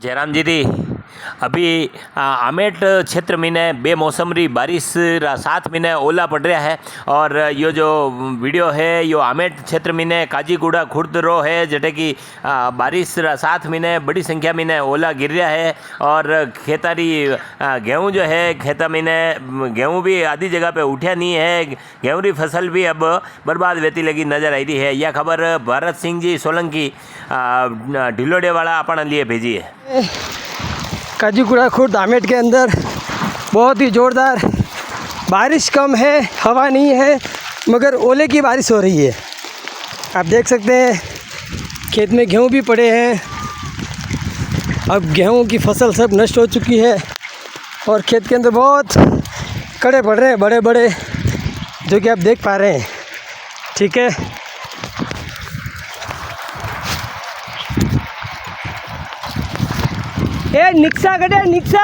जयराम जी दी अभी आमेट क्षेत्र में ने बेमौसमी बारिश 7 महीने ओला पड़ रहा है। और यो जो वीडियो है यो आमेट क्षेत्र में ने काजीगुड़ा खुर्द रो है जटे कि बारिश 7 महीने बड़ी संख्या में ने ओला गिर रहा है। और खेतारी गेहूँ जो है खेता में ने गेहूँ भी आधी जगह पे उठा नहीं है। गेहूँ की फसल भी अब बर्बाद वेती लगी नज़र आई रही है। यह खबर भरत सिंह जी सोलंकी ढिलोडे वाला अपने लिए भेजी है। काजीगुड़ा खुर्द आमेट के अंदर बहुत ही ज़ोरदार बारिश कम है, हवा नहीं है, मगर ओले की बारिश हो रही है। आप देख सकते हैं खेत में गेहूँ भी पड़े हैं। अब गेहूँ की फसल सब नष्ट हो चुकी है और खेत के अंदर बहुत कड़े पड़ रहे हैं, बड़े बड़े, जो कि आप देख पा रहे हैं। ठीक है, ए निक्सा कटे निक्सा।